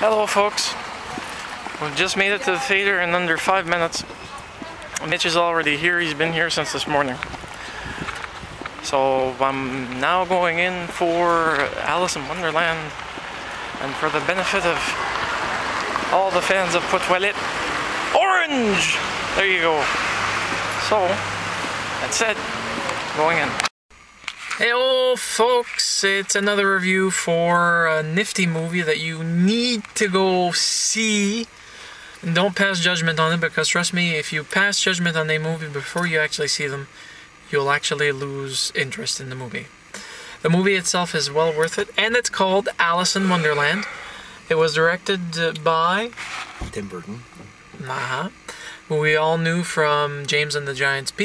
Hello folks, we just made it to the theater in under 5 minutes. Mitch is already here, he's been here since this morning. So I'm now going in for Alice in Wonderland, and for the benefit of all the fans of Tweedle, orange! There you go. So, that's it, going in. Hey folks, it's another review for a nifty movie that you need to go see. And don't pass judgment on it, because trust me, if you pass judgment on a movie before you actually see them, you'll actually lose interest in the movie. The movie itself is well worth it, and it's called Alice in Wonderland. It was directed by Tim Burton. Who we all knew from James and the Giant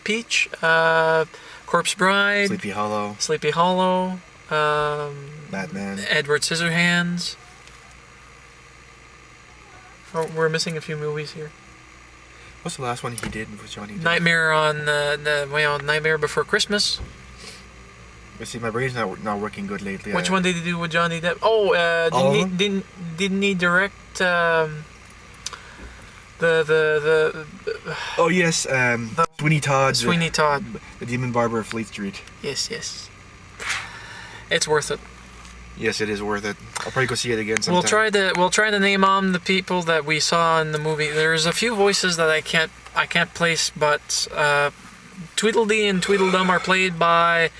Peach, Corpse Bride, Sleepy Hollow, Batman, Edward Scissorhands. Oh, we're missing a few movies here. What's the last one he did with Johnny Depp? Nightmare on Nightmare Before Christmas. You see, my brain's not working good lately. Which one did he do with Johnny Depp? Oh, didn't he direct Oh yes, Sweeney Todd. Sweeney Todd. The Demon Barber of Fleet Street. Yes. It's worth it. Yes, it is worth it. I'll probably go see it again sometime. We'll try to name on the people that we saw in the movie. There's a few voices that I can't place, but Tweedledee and Tweedledum are played by,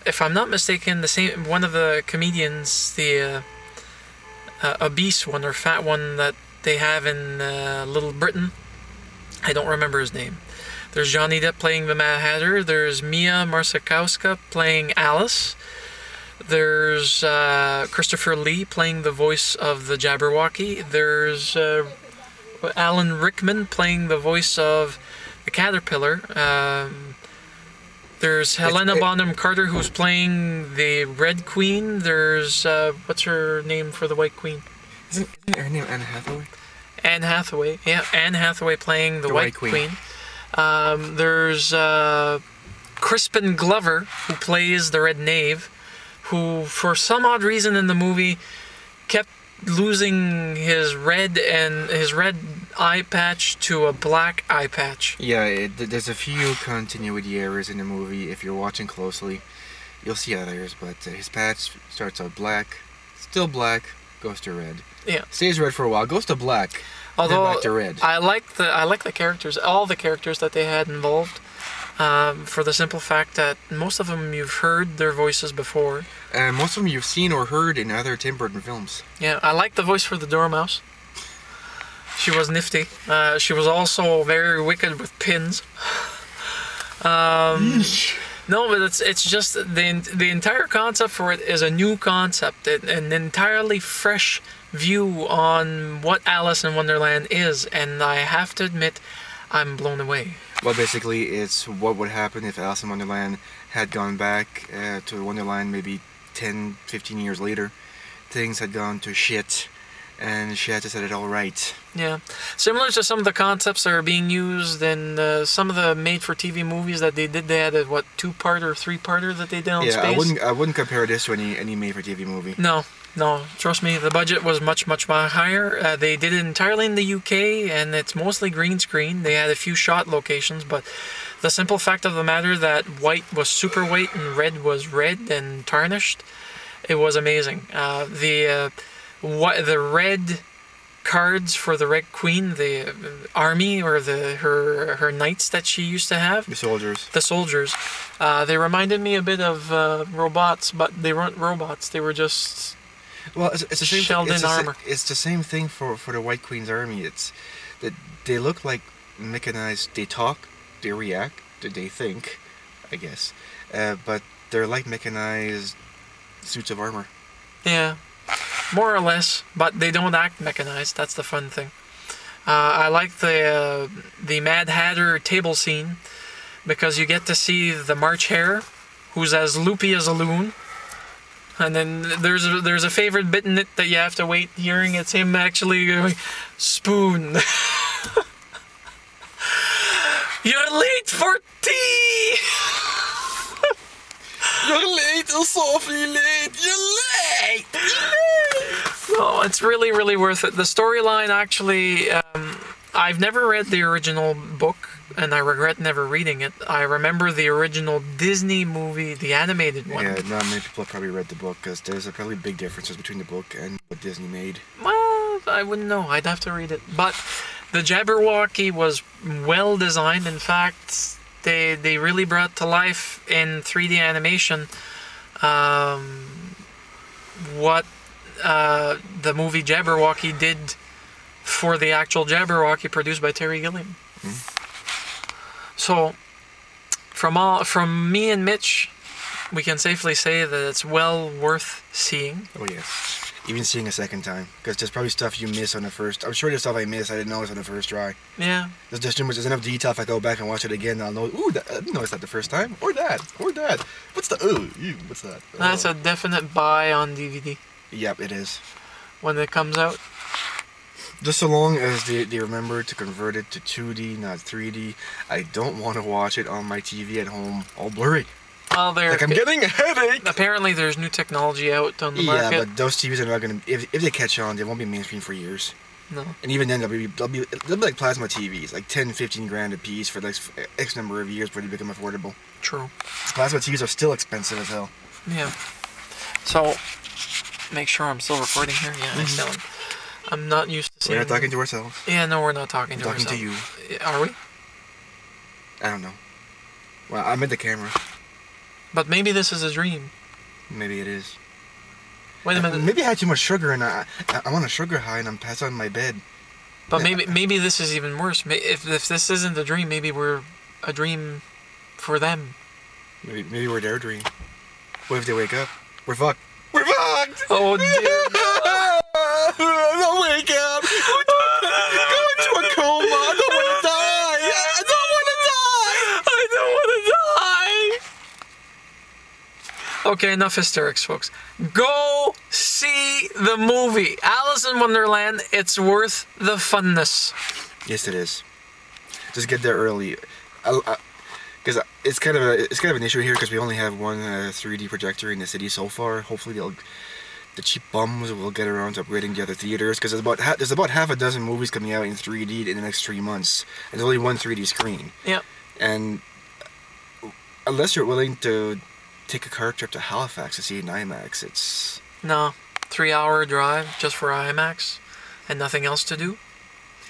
if I'm not mistaken, one of the comedians, the obese one or fat one that they have in Little Britain. I don't remember his name. There's Johnny Depp playing the Mad Hatter. There's Mia Wasikowska playing Alice. There's Christopher Lee playing the voice of the Jabberwoky. There's Alan Rickman playing the voice of the Caterpillar. There's Helena Bonham Carter, who's playing the Red Queen. There's what's her name for the White Queen? Isn't her name Anne Hathaway? Anne Hathaway, yeah. Anne Hathaway playing the White Queen. There's Crispin Glover, who plays the Red Knave, who, for some odd reason in the movie, kept losing his red eye patch to a black eye patch. Yeah, there's a few continuity errors in the movie. If you're watching closely, you'll see others, but his patch starts out black, still black, goes to red. Yeah. Stays red for a while, goes to black, although then back to red. I like the characters, all the characters that they had involved, for the simple fact that most of them you've heard their voices before. And most of them you've seen or heard in other Tim Burton films. Yeah, I like the voice for the Doormouse. She was nifty. She was also very wicked with pins. No, but it's just the entire concept for it is a new concept, an entirely fresh view on what Alice in Wonderland is, and I have to admit, I'm blown away. Well, basically, it's what would happen if Alice in Wonderland had gone back to Wonderland maybe 10, 15 years later. Things had gone to shit, and she had to set it all right. Yeah. Similar to some of the concepts that are being used in some of the made-for-TV movies that they did. They had a, what, 2-parter or 3-parter that they did on space? I wouldn't compare this to any made-for-TV movie. No, trust me, the budget was much higher. They did it entirely in the UK, and it's mostly green screen. They had a few shot locations, but the simple fact of the matter that white was super white and red was red and tarnished, it was amazing. The red cards for the Red Queen, the army or her knights that she used to have. The soldiers. They reminded me a bit of robots, but they weren't robots. They were just it's the same shelled in armor. It's the same thing for the White Queen's army. It's that they look like mechanized. They talk, they react, they think, I guess, but they're like mechanized suits of armor. Yeah. More or less, but they don't act mechanized. That's the fun thing. I like the Mad Hatter table scene, because you get to see the March Hare, who's as loopy as a loon. And then there's a favorite bit in it that you have to wait hearing. It's him actually going, "Spoon." You're late for tea! You're late, you're softly late, you're late! Oh, it's really, really worth it. The storyline actually, I've never read the original book, and I regret never reading it. I remember the original Disney movie, the animated one. Yeah, not many people have probably read the book, because there's probably big differences between the book and what Disney made. Well, I wouldn't know. I'd have to read it. But the Jabberwoky was well designed. In fact, they really brought to life in 3D animation what the movie Jabberwoky did for the actual Jabberwoky produced by Terry Gilliam. So, from me and Mitch, we can safely say that it's well worth seeing. Oh yes, even seeing a second time, because there's probably stuff you miss on the first. I'm sure there's stuff I missed I didn't notice on the first try. Yeah. There's just too much. There's enough detail. If I go back and watch it again, I'll know. Ooh, I didn't notice that the first time. Or that. What's the? Ooh, what's that? That's a definite buy on DVD. Yep, it is. When it comes out. Just so long as they remember to convert it to 2D, not 3D. I don't want to watch it on my TV at home all blurry. Well, like I'm getting a headache. Apparently, there's new technology out on the market. Yeah, but those TVs are not gonna. If they catch on, they won't be mainstream for years. No. And even then, they'll be like plasma TVs, like 10, 15 grand a piece for like X number of years before they become affordable. True. Plasma TVs are still expensive as hell. Yeah. So, make sure I'm still recording here. Yeah, I still am. I'm not used to seeing... We're not talking to ourselves. Yeah, no, we're not talking to ourselves. ourselves. Talking to you. Are we? I don't know. Well, I'm at the camera. But maybe this is a dream. Maybe it is. Wait a minute. Maybe I had too much sugar and I'm on a sugar high and I'm passed out in my bed. But maybe this is even worse. If this isn't a dream, maybe we're a dream for them. Maybe we're their dream. What if they wake up? We're fucked. We're fucked! Oh dear. Don't wake up! Go into a coma! I don't want to die! I don't want to die! I don't want to die! Okay, enough hysterics, folks. Go see the movie. Alice in Wonderland, it's worth the funness. Yes, it is. Just get there early. Because it's kind of an issue here because we only have one 3D projector in the city so far. Hopefully the cheap bums will get around to upgrading the other theaters because there's about half a dozen movies coming out in 3D in the next 3 months. And there's only one 3D screen. Yeah. And unless you're willing to take a car trip to Halifax to see it in IMAX, it's... No. 3-hour drive just for IMAX and nothing else to do?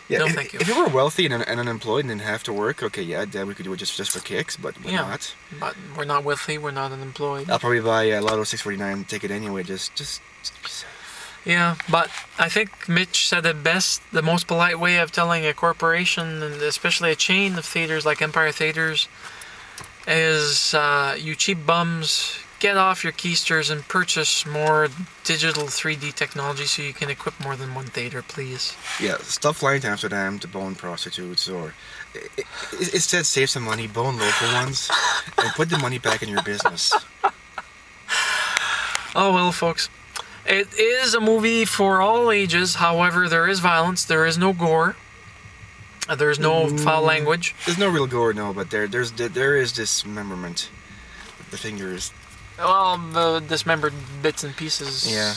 Yeah, no, thank you. If you were wealthy and unemployed and didn't have to work, okay, yeah, then we could do it just for kicks, but we're not. But we're not wealthy, we're not unemployed. I'll probably buy a Lotto 649 ticket anyway, just be safe. Yeah, but I think Mitch said it best. The most polite way of telling a corporation, and especially a chain of theaters like Empire Theaters, is you cheap bums, get off your keisters and purchase more digital 3D technology so you can equip more than one theater, please. Yeah, stop flying to Amsterdam to bone prostitutes, or instead save some money, bone local ones, and put the money back in your business. Oh well, folks. It is a movie for all ages, however, there is violence, there is no gore, there's no foul language. There's no real gore, no, but there is dismemberment. The fingers... Well, the dismembered bits and pieces. Yeah.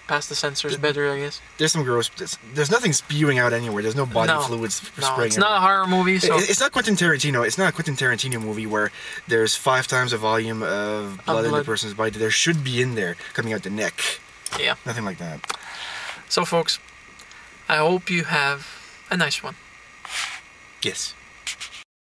Past the censors better, I guess. There's some gross... There's nothing spewing out anywhere. There's no body fluids spraying. No, it's not a horror movie, so... It's not Quentin Tarantino. It's not a Quentin Tarantino movie where there's 5 times the volume of blood in the person's body. There should be in there, coming out the neck. Yeah. Nothing like that. So, folks, I hope you have a nice one. Yes.